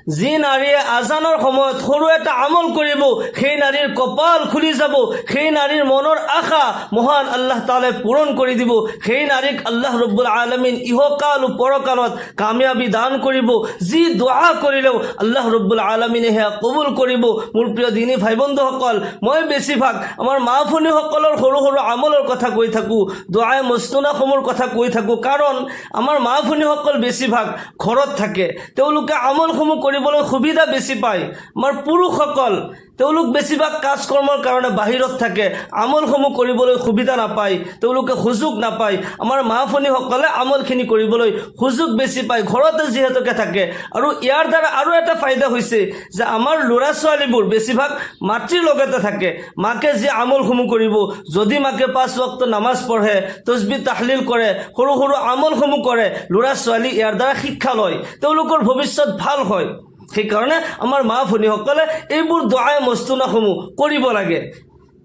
যি নাৰীয়ে আজানৰ সময়ত সৰু এটা আমল কৰিব, সেই নাৰীৰ কপাল খুলি যাব, সেই নাৰীৰ মনৰ আশা মহান আল্লাহ তাআলাই পূৰণ কৰি দিব। সেই নাৰীক আল্লাহ ৰব্বুল আলামিন ইহকাল ও পৰকালত কামিয়াবি দান কৰিব। যি দোৱা কৰিলেও আল্লাহ ৰব্বুল আলামিনে সেয়া কবুল কৰিব। মোৰ প্ৰিয় দিনী ভাই বন্ধুসকল, মই বেছিভাগ আমাৰ মা ভনীসকলৰ সৰু সৰু আমলৰ কথা কৈ থাকোঁ, দোৱাই মস্তুনাসমূহৰ কথা কৈ থাকোঁ, কাৰণ আমাৰ মা ভনীসকল বেছিভাগ ঘৰত থাকে, তেওঁলোকে আমলসমূহ কৰিবলৈ সুবিধা বেছি পায়। আমাৰ পুৰুষসকল তেওঁলোক বেছিভাগ কাজ কৰ্মৰ কাৰণে বাহিৰত থাকে, আমলসমূহ কৰিবলৈ সুবিধা নাপায়, তেওঁলোকে সুযোগ নাপায়। আমাৰ মা ভনীসকলে আমলখিনি কৰিবলৈ সুযোগ বেছি পায়, ঘৰতে যিহেতুকে থাকে। আৰু ইয়াৰ দ্বাৰা আৰু এটা ফাইদা হৈছে যে আমাৰ ল'ৰা ছোৱালীবোৰ বেছিভাগ মাতৃৰ লগতে থাকে। মাকে যি আমলসমূহ কৰিব, যদি মাকে 5 ওয়াক্ত নামাজ পঢ়ে, তসবিহ তাহলিল কৰে, সৰু সৰু আমলসমূহ কৰে, ল'ৰা ছোৱালী ইয়াৰ দ্বাৰা শিক্ষা লয়, তেওঁলোকৰ ভৱিষ্যত ভাল হয়। সেইকাৰণে আমাৰ মা ভনীসকলে এইবোৰ দোৱাই মস্তুনাসমূহ কৰিব লাগে।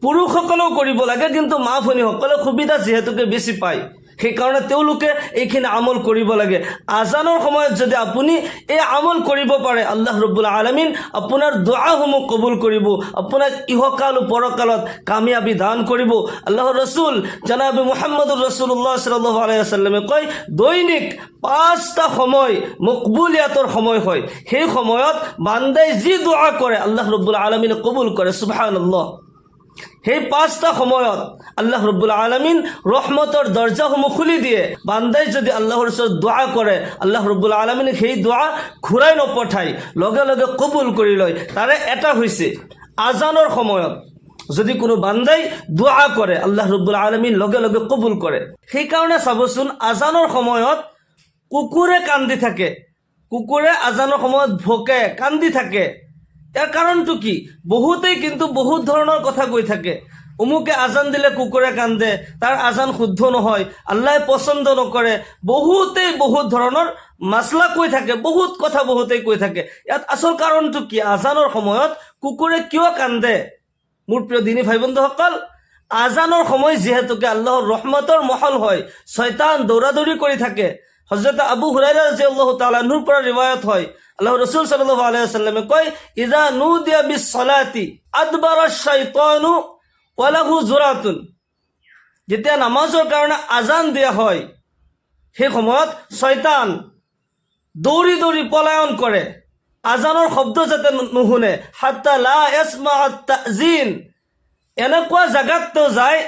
পুৰুষসকলেও কৰিব লাগে, কিন্তু মা ভনীসকলে সুবিধা যিহেতুকে বেছি পায়, সেইকাৰণে তেওঁলোকে এইখিনি আমল কৰিব লাগে। আজানৰ সময়ত যদি আপুনি এই আমল কৰিব পাৰে, আল্লাহ ৰব্বুল আলামিন আপোনাৰ দোৱাসমূহ কবুল কৰিব, আপোনাক ইহকাল ও পৰকালত কামিয়াবি দান কৰিব। আল্লাহৰ ৰসুল জনাব মুহাম্মদুৰ ৰাসূলুল্লাহ সাল্লাল্লাহু আলাইহি ওয়াসাল্লামে কয়, দৈনিক 5টা সময় মকবুলিয়াতৰ সময় হয়। সেই সময়ত বান্দাই যি দোৱা কৰে আল্লাহ ৰব্বুল আলামিনে কবুল কৰে। সুবহানাল্লাহ। সেই 5টা সময়ত আল্লাহ ৰব্বুল আলামিন ৰহমতৰ দৰজাসমূহ খুলি দিয়ে। বান্দাই যদি আল্লাহৰ ওচৰত দোৱা কৰে, আল্লাহ ৰব্বুল আলামিনে সেই দোৱা ঘূৰাই নপঠায়, লগে লগে কবুল কৰি লয়। তাৰে এটা হৈছে আজানৰ সময়ত যদি কোনো বান্দাই দোৱা কৰে, আল্লাহ ৰব্বুল আলামিন লগে লগে কবুল কৰে। সেইকাৰণে চাবচোন, আজানৰ সময়ত কুকুৰে কান্দি থাকে, কুকুৰে আজানৰ সময়ত ভোকে কান্দি থাকে। ইয়াৰ কাৰণটো কি? বহুতেই কিন্তু বহুত ধৰণৰ কথা কৈ থাকে। অমুকে আজান দিলে কুকুৰে কান্দে, তাৰ আজান শুদ্ধ নহয়, আল্লাহে পচন্দ নকৰে, বহুতেই বহুত ধৰণৰ মাছলা কৈ থাকে, বহুত কথা বহুতেই কৈ থাকে। ইয়াত আচল কাৰণটো কি? আজানৰ সময়ত কুকুৰে কিয় কান্দে? মোৰ প্ৰিয় দিনী ভাই বন্ধুসকল, আজানৰ সময় যিহেতুকে আল্লাহৰ ৰহমতৰ মহল হয়, শয়তান দৌৰাদৌৰি কৰি থাকে। হযৰত আবু হুৰায়ৰা ৰাদিয়াল্লাহু তাআলা আনহুৰ পৰা ৰিৱায়াত হয়, আল্লাহৰ ৰাসূল সাল্লাল্লাহু আলাইহি ওয়াসাল্লামে কয়, ইযা নুদিয়া বিস সালাতি আদবাৰা শাইতানু ওয়া লাহু জুৰাতুন। যেতিয়া নামাজৰ কাৰণে আজান দিয়া হয়, সেই সময়ত শয়তান দৌৰি দৌৰি পলায়ন কৰে, আজানৰ শব্দ যাতে নুশুনে। হাত্তা লা ইয়াসমা'আ তা'জিন, এনেকুৱা জাগাত যায়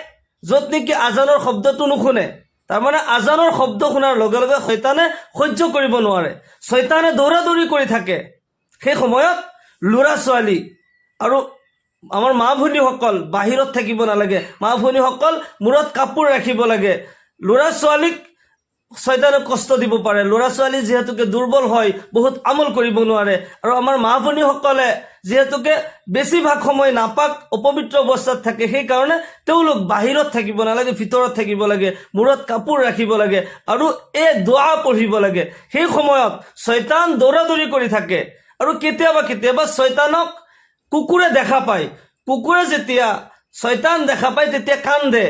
য'ত নেকি আজানৰ শব্দটো নুশুনে। তাৰমানে আজানৰ শব্দ শুনাৰ লগে লগে শয়তানে সহ্য কৰিব নোৱাৰে, শয়তানে দৌৰাদৌৰি কৰি থাকে। সেই সময়ত ল'ৰা ছোৱালী আৰু আমাৰ মা ভনীসকল বাহিৰত থাকিব নালাগে, মা ভনীসকল মূৰত কাপোৰ ৰাখিব লাগে। ল'ৰা ছোৱালীক শয়তানে কষ্ট দিব পাৰে, ল'ৰা ছোৱালী যিহেতুকে দুৰ্বল হয়, বহুত আমল কৰিব নোৱাৰে। আৰু আমাৰ মা ভনীসকলে যিহেতুকে বেছিভাগ সময় নাপাক অপবিত্ৰ অৱস্থাত থাকে, সেইকাৰণে তেওঁলোক বাহিৰত থাকিব নালাগে, ভিতৰত থাকিব লাগে, মূৰত কাপোৰ ৰাখিব লাগে আৰু এই দোৱা পঢ়িব লাগে। সেই সময়ত শয়তান দৌৰাদৌৰি কৰি থাকে। আৰু কেতিয়াবা কেতিয়াবা শয়তানক কুকুৰে দেখা পায়, কুকুৰে যেতিয়া শয়তান দেখা পায় তেতিয়া কান্দে,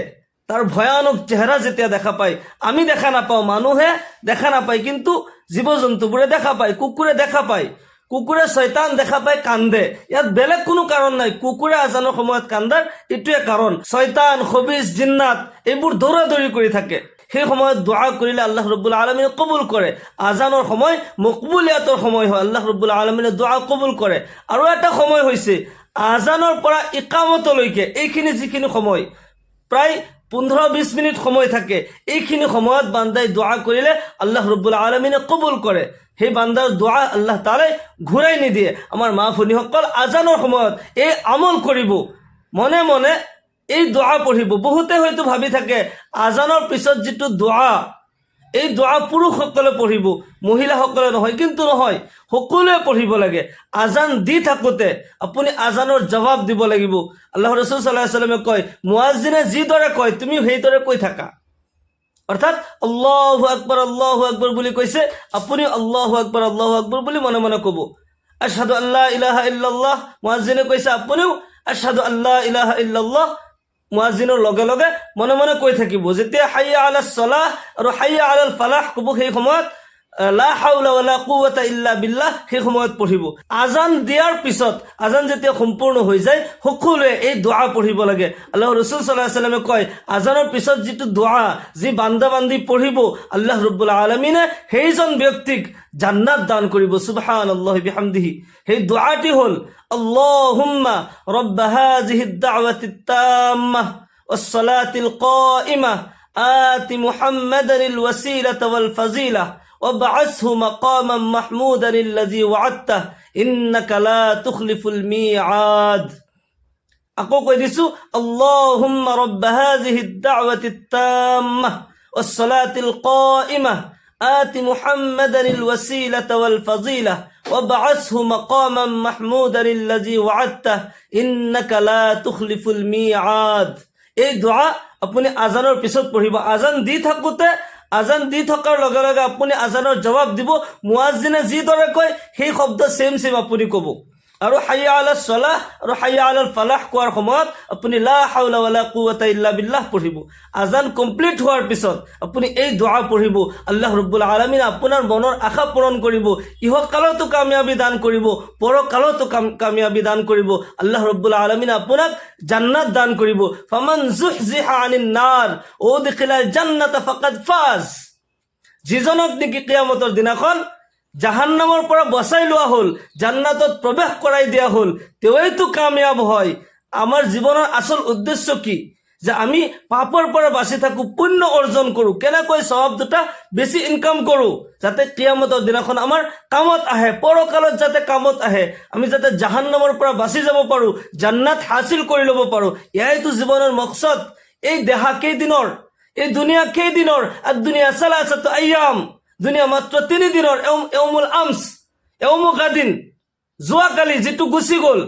তাৰ ভয়ানক চেহাৰা যেতিয়া দেখা পায়। আমি দেখা নাপাওঁ, মানুহে দেখা নাপায়, কিন্তু জীৱ জন্তুবোৰে দেখা পায়, কুকুৰে দেখা পায়। কুকুৰে শয়তান দেখা পায় কান্দে, ইয়াত বেলেগ কোনো কাৰণ নাই। কুকুৰে আজানৰ সময়ত কান্দাৰ এইটোৱে কাৰণ, শয়তান খবিজ জিন্নাত এইবোৰ দৌৰাদৌৰি কৰি থাকে। সেই সময়ত দোৱা কৰিলে আল্লাহ ৰব্বুল আলামিনে কবুল কৰে। আজানৰ সময় মকবুলিয়াতৰ সময় হয়, আল্লাহ ৰব্বুল আলামিনে দোৱা কবুল কৰে। আৰু এটা সময় হৈছে আজানৰ পৰা ইকামতলৈকে, এইখিনি যিখিনি সময় প্ৰায় 15-20 মিনিট সময় থাকে, এইখিনি সময়ত বান্দাই দোৱা কৰিলে আল্লাহ ৰব্বুল আলামিনে কবুল কৰে। সেই বান্দাৰ দোৱা আল্লাহ তাআলাই ঘূৰাই নিদিয়ে। আমাৰ মা ভনীসকল আজানৰ সময়ত এই আমল কৰিব, মনে মনে এই দোৱা পঢ়িব। বহুতে হয়তো ভাবি থাকে আজানৰ পিছত যিটো দোৱা, এই দোৱা পুৰুষসকলে পঢ়িব, মহিলাসকলে নহয়, কিন্তু নহয়, সকলোৱে পঢ়িব লাগে। আজান দি থাকোঁতে আপুনি আজানৰ জবাব দিব লাগিব। আল্লাহৰ ৰাসূল সাল্লাল্লাহু আলাইহি ওয়াসাল্লামে কয়, মুয়াজ্জিনে যিদৰে কয় তুমি সেইদৰে কৈ থাকা। অৰ্থাৎ আল্লাহু আকবৰ বুলি কৈছে, আপুনি আল্লাহু আকবৰ বুলি মনে মনে ক'ব। আশহাদু আল্লা ইলাহা ইল্লাল্লাহ, মুয়াজ্জিনে কৈছে আপুনিও আশহাদু আল্লা ইলাহা ইল্লাল্লাহ মুয়াজ্জিনৰ লগে লগে মনে মনে কৈ থাকিব। যেতিয়া হাইয়া আলাস সালাহ আৰু হাইয়া আলাল ফালাহ ক'ব, সেই সময়ত লা হাওলা ওয়ালা কুওয়াতা ইল্লা বিল্লাহ সেই সময়ত পঢ়িব। আজান দিয়াৰ পিছত, আজান যেতিয়া সম্পূৰ্ণ হৈ যায়, সকলোৱে এই দোৱা পঢ়িব লাগে। আল্লাহ ৰসুল সাল্লাল্লাহু আলাইহি ওয়াসাল্লামে কয়, আজানৰ পিছত যিটো দোৱা যি বান্দা বান্দি পঢ়িব, আল্লাহ ৰব্বুল আলামিনে সেইজন ব্যক্তিক জান্নাত দান কৰিব। সুবহানাল্লাহি বিহামদিহি। সেই দোৱাটি হ'ল, আল্লাহুম্মা ৰব্ব হাযিহিদ দা'ৱাতিত তাম্মাহ ওয়াস সালাতিল কাইমাহ আতি মুহাম্মাদানিল ওয়াসিলাতা ওয়াল ফাজিলাহ وابعثه مقاما محمودا الذي وعدته إنك لا تخلف الميعاد. আকৌ কৈ দিছো, اللهم رب هذه الدعوة التامة والصلاة القائمة آت محمدا الوسيلة والفضيلة وابعثه مقاما محمودا الذي وعدته إنك لا تخلف الميعاد. এই দোয়া আপুনি আজানৰ পিছত পঢ়িব। আজান দি থাকোতে, আজান দি থকাৰ লগে লগে আপুনি আজানৰ জবাব দিব। মুৱাজ্জিনে যিদৰে কয় সেই শব্দ চেম আপুনি ক'ব। আৰু হাইয়া আলাছ সলাহ আৰু হাইয়া আলাল ফালাহ কোৱাৰ সময়ত আপুনি লা হাওলা ওয়ালা কুওয়াতা ইল্লা বিল্লাহ পঢ়িব। আজান কমপ্লিট হোৱাৰ পিছত আপুনি এই দোৱা পঢ়িব। আল্লাহ ৰব্বুল আলামিন আপোনাৰ মনৰ আশা পূৰণ কৰিব, ইহকালতো কামিয়াবী দান কৰিব, পৰকালতো কামিয়াবী দান কৰিব। আল্লাহ ৰব্বুল আলামিন আপোনাক জান্নাত দান কৰিব। ফামান যুহজিহা আনিন নাৰ উদখিলাল জান্নাতা ফাকাদ ফাজ। যিজনক নেকি কিয়ামতৰ দিনাখন জাহান্নামৰ পৰা বচাই লোৱা হ'ল, জান্নাতত প্ৰৱেশ কৰাই দিয়া হ'ল, তেওঁইতো কামিয়াব হয়। আমাৰ জীৱনৰ আচল উদ্দেশ্য কি? যে আমি পাপৰ পৰা বাচি থাকোঁ, পুণ্য অৰ্জন কৰোঁ, কেনেকৈ স্বভাৱ দুটা বেছি ইনকাম কৰোঁ, যাতে কিয়ামতৰ দিনাখন আমাৰ কামত আহে, পৰকালত যাতে কামত আহে, আমি যাতে জাহান্নামৰ পৰা বাচি যাব পাৰোঁ, জান্নাত হাচিল কৰি ল'ব পাৰোঁ। এয়াইতো জীৱনৰ মকসদ। এই দেহা কেইদিনৰ, এই দুনিয়া কেইদিনৰ? আৰ দুনিয়া সালাসাতু আইয়াম, দুনিয়া মাত্ৰ 3 দিনৰ। এওমুল আমস, এওমু গাদিন, যোৱাকালি যিটো গুচি গ'ল।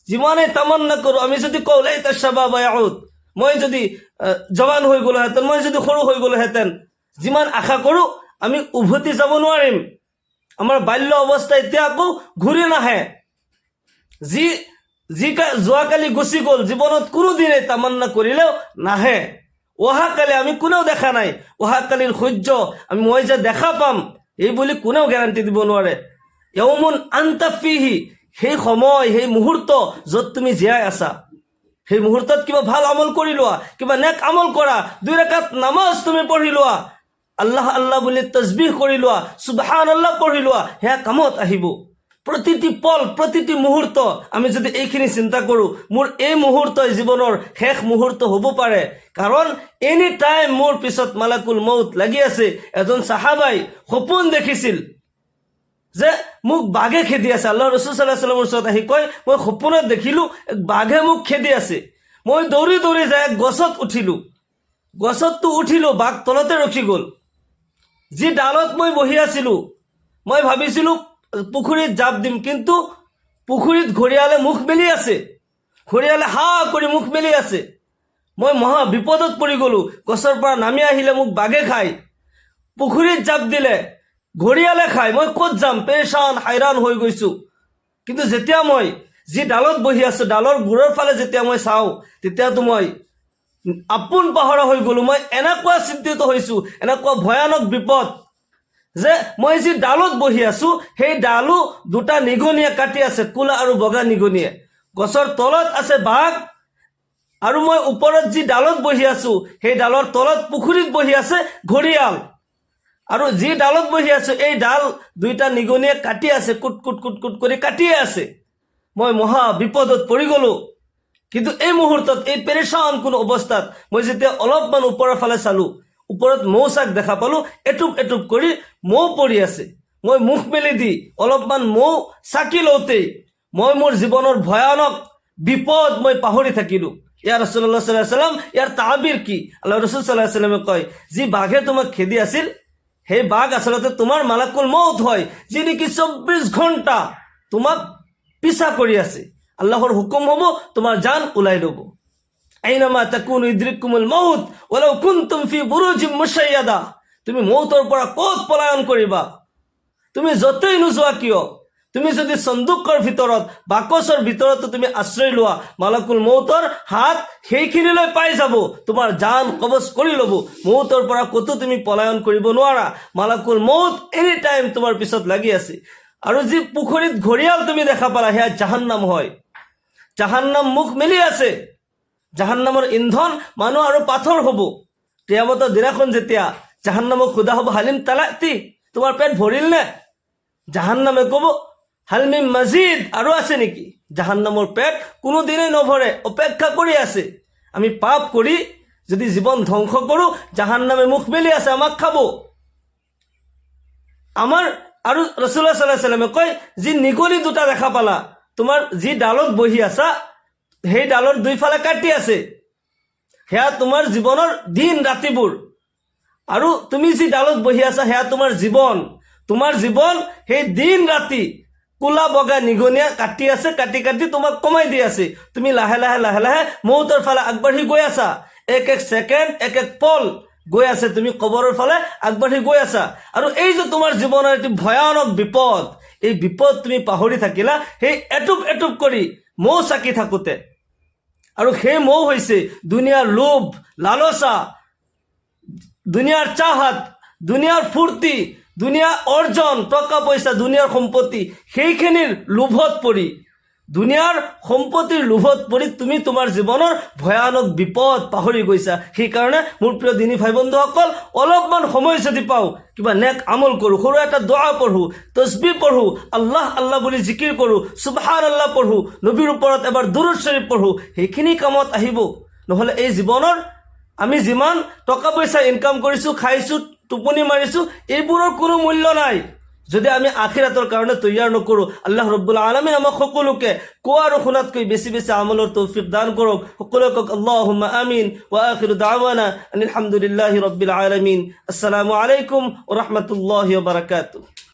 যিমানে তামান্না কৰোঁ, আমি যদি কওঁ লাইতা শাবাব ইয়াউদ, মই যদি জৱান হৈ গ'লোহেঁতেন, মই যদি সৰু হৈ গ'লোহেঁতেন, যিমান আশা কৰোঁ আমি উভতি যাব নোৱাৰিম। আমাৰ বাল্য অৱস্থা এতিয়া আকৌ ঘূৰি নাহে। যি যোৱাকালি গুচি গ'ল, জীৱনত কোনোদিনে তামান্না কৰিলেও নাহে। অহাকালি আমি কোনেও দেখা নাই। অহাকালিৰ সূৰ্য মই যে দেখা পাম এই বুলি কোনেও গ্যাৰাণ্টি দিব নোৱাৰে। ইয়াউমুন আনতা ফিহি, সেই সময়, সেই মুহূৰ্ত য'ত তুমি জীয়াই আছা, সেই মুহূৰ্তত কিবা ভাল আমল কৰি লোৱা, কিবা নেক আমল কৰা, 2 ৰাকাত নামাজ তুমি পঢ়ি লোৱা, আল্লাহ আল্লাহ বুলি তসবিহ কৰি লোৱা, সুবহানাল্লাহ পঢ়ি লোৱা, সেয়া কামত আহিব। প্ৰতিটি পল, প্ৰতিটি মুহূৰ্ত আমি যদি এইখিনি চিন্তা কৰোঁ, মোৰ এই মুহূৰ্তই জীৱনৰ শেষ মুহূৰ্ত হ'ব পাৰে, কাৰণ এনি টাইম মোৰ পিছত মালাকুল মৌত লাগি আছে। এজন সাহাবাই সপোন দেখিছিল যে মোক বাঘে খেদি আছে। আল্লাহ ৰসুল সাল্লাল্লাহু আলাইহি ওয়াসাল্লামৰ ওচৰত আহি কয়, মই সপোনত দেখিলোঁ বাঘে মোক খেদি আছে। মই দৌৰি দৌৰি যাই গছত উঠিলোঁ। গছততো উঠিলোঁ, বাঘ তলতে ৰখি গ'ল। যি ডালত মই বহি আছিলোঁ, মই ভাবিছিলোঁ পুখুৰীত জাপ দিম, কিন্তু পুখুৰীত ঘৰিয়ালে মুখ মেলি আছে। ঘৰিয়ালে হা কৰি মুখ মেলি আছে। মই মহা বিপদত পৰি গ'লোঁ। গছৰ পৰা নামি আহিলে মোক বাঘে খায়, পুখুৰীত জাপ দিলে ঘৰিয়ালে খায়, মই ক'ত যাম? পেৰেচান হাইৰাণ হৈ গৈছোঁ। কিন্তু যেতিয়া মই যি ডালত বহি আছোঁ, ডালৰ গুৰৰ ফালে যেতিয়া মই চাওঁ, তেতিয়াতো মই আপোন পাহৰা হৈ গ'লোঁ। মই এনেকুৱা চিন্তিত হৈছোঁ, এনেকুৱা ভয়ানক বিপদ যে মই যি ডালত বহি আছোঁ, সেই ডালো 2টা নিগনিয়ে কাটি আছে, ক'লা আৰু বগা নিগনিয়ে। গছৰ তলত আছে বাঘ, আৰু মই ওপৰত যি ডালত বহি আছোঁ, সেই ডালৰ তলত পুখুৰীত বহি আছে ঘৰিয়াল। আৰু যি ডালত বহি আছোঁ, এই ডাল 2টা নিগনিয়ে কাটি আছে, কুট কুট কুট কুট কৰি কাটিয়ে আছে। মই মহা বিপদত পৰি গ'লোঁ। কিন্তু এই মুহূৰ্তত, এই পেৰেচান কোনো অৱস্থাত মই যেতিয়া অলপমান ওপৰৰ ফালে চালোঁ, ওপৰত মৌচাক দেখা পালোঁ, এটুপ এটুপ কৰি মৌ পৰি আছে। মই মুখ মেলি দি অলপমান মৌ চাকি লওঁতেই মই মোৰ জীৱনৰ ভয়ানক বিপদ মই পাহৰি থাকিলোঁ। ইয়া ৰাসূলুল্লাহ সাল্লাল্লাহু আলাইহি ওয়াসাল্লাম, ইয়াৰ তাবিৰ কি? আল্লাহ ৰাসূল সাল্লাল্লাহু আলাইহি ওয়াসাল্লামে কয়, যি বাঘে তোমাক খেদি আছিল, সেই বাঘ আচলতে তোমাৰ মালাকুল মৌত হয়, যি নেকি 24 ঘণ্টা তোমাক পিছা কৰি আছে। আল্লাহৰ হুকুম হ'ব, তোমাৰ জান ওলাই ল'ব। আইনামা তাকুনু ইদৰিকুমুল মৌত ওয়ালাউ কুনতুম ফি বুৰুজিম মুশাইয়াদা। তুমি মৌতৰ পৰা ক'ত পলায়ন কৰিবা? তুমি য'তেই নোযোৱা কিয়, তুমি যদি সন্দুকৰ ভিতৰত বাকচৰ ভিতৰতো তুমি আশ্ৰয় লোৱা মালাকুল মৌতৰ হাত সেইখিনিলৈ পাই যাব, তোমাৰ জান কবজ কৰি ল'ব। মৌতৰ পৰা ক'তো তুমি পলায়ন কৰিব নোৱাৰা। মালাকুল মৌত এনি টাইম তোমাৰ পিছত লাগি আছে। আৰু যি পুখুৰীত ঘৰিয়াল তুমি দেখা পালা সেয়া জাহান্নাম হয়। জাহান্নাম মুখ মেলি আছে। জাহান্নামৰ ইন্ধন মানুহ আৰু পাথৰ হ'ব। কিয়ামতৰ দিনাখন যেতিয়া জাহান্নামক সোধা হ'ব হালিম তালাতি, তোমাৰ পেট ভৰিল নে? জাহান্নামে ক'ব হালমিম মজিদ, আৰু আছে নেকি? জাহান্নামৰ পেট কোনোদিনেই নভৰে, অপেক্ষা কৰি আছে। আমি পাপ কৰি যদি জীৱন ধ্বংস কৰোঁ জাহান্নামে মুখ মেলি আছে, আমাক খাব। আমাৰ আৰু ৰাসূলুল্লাহ সাল্লাল্লাহু আলাইহি ওয়াসাল্লামে কয় যি নিগনি দুটা দেখা পালা, তোমাৰ যি ডালত বহি আছা সেই ডালৰ দুইফালে কাটি আছে, সেয়া তোমাৰ জীৱনৰ দিন ৰাতিবোৰ। আৰু তুমি যি ডালত বহি আছা সেয়া তোমাৰ জীৱন। তোমাৰ জীৱন সেই দিন ৰাতি কোলা বগা নিগনিয়া কাটি আছে, কাটি কাটি তোমাক কমাই দি আছে। তুমি লাহে লাহে লাহে লাহে মৌতৰ ফালে আগবাঢ়ি গৈ আছা। এক এক ছেকেণ্ড, এক এক পল গৈ আছে, তুমি কবৰৰ ফালে আগবাঢ়ি গৈ আছা। আৰু এই যে তোমাৰ জীৱনৰ এটি ভয়ানক বিপদ, এই বিপদ তুমি পাহৰি থাকিলা সেই এটুপ এটুপ কৰি মৌ চাকি থাকোঁতে। আৰু সেই মৌ হৈছে দুনিয়াৰ লোভ, লালসা, দুনিয়াৰ চাহাত, দুনিয়াৰ ফূৰ্তি, দুনিয়া অৰ্জন, টকা পইচা, দুনিয়াৰ সম্পত্তি, সেইখিনিৰ লোভত পৰি, দুনিয়াৰ সম্পত্তিৰ লোভত পৰি তুমি তোমাৰ জীৱনৰ ভয়ানক বিপদ পাহৰি গৈছা। সেইকাৰণে মোৰ প্ৰিয় দিনী ভাই বন্ধুসকল, অলপমান সময় যদি পাওঁ কিবা নেক আমল কৰোঁ, সৰু এটা দোৱা পঢ়োঁ, তসবিহ পঢ়োঁ, আল্লাহ আল্লাহ বুলি জিকিৰ কৰোঁ, সুবহান আল্লাহ পঢ়োঁ, নবীৰ ওপৰত এবাৰ দুৰুদ শৰীফ পঢ়োঁ, সেইখিনি কামত আহিব। নহ'লে এই জীৱনৰ আমি যিমান টকা পইচা ইনকাম কৰিছোঁ, খাইছোঁ, টোপনি মাৰিছোঁ, এইবোৰৰ কোনো মূল্য নাই যদি আমি আখিৰাতৰ কাৰণে তৈয়াৰ নকৰোঁ। আল্লাহ ৰব্বুল আলামিন আমাক সকলোকে কোৱা আৰু শুনাতকৈ বেছি বেছি আমলৰ তৌফিক দান কৰক। সকলোৱে কওক আল্লাহুম্মা আমিন। ওয়া আখিৰু দাৱানা আনিল হামদুলিল্লাহি ৰব্বিল আলামিন। আসসালামু আলাইকুম ওয়া ৰাহমাতুল্লাহি ওয়া বাৰাকাতুহু।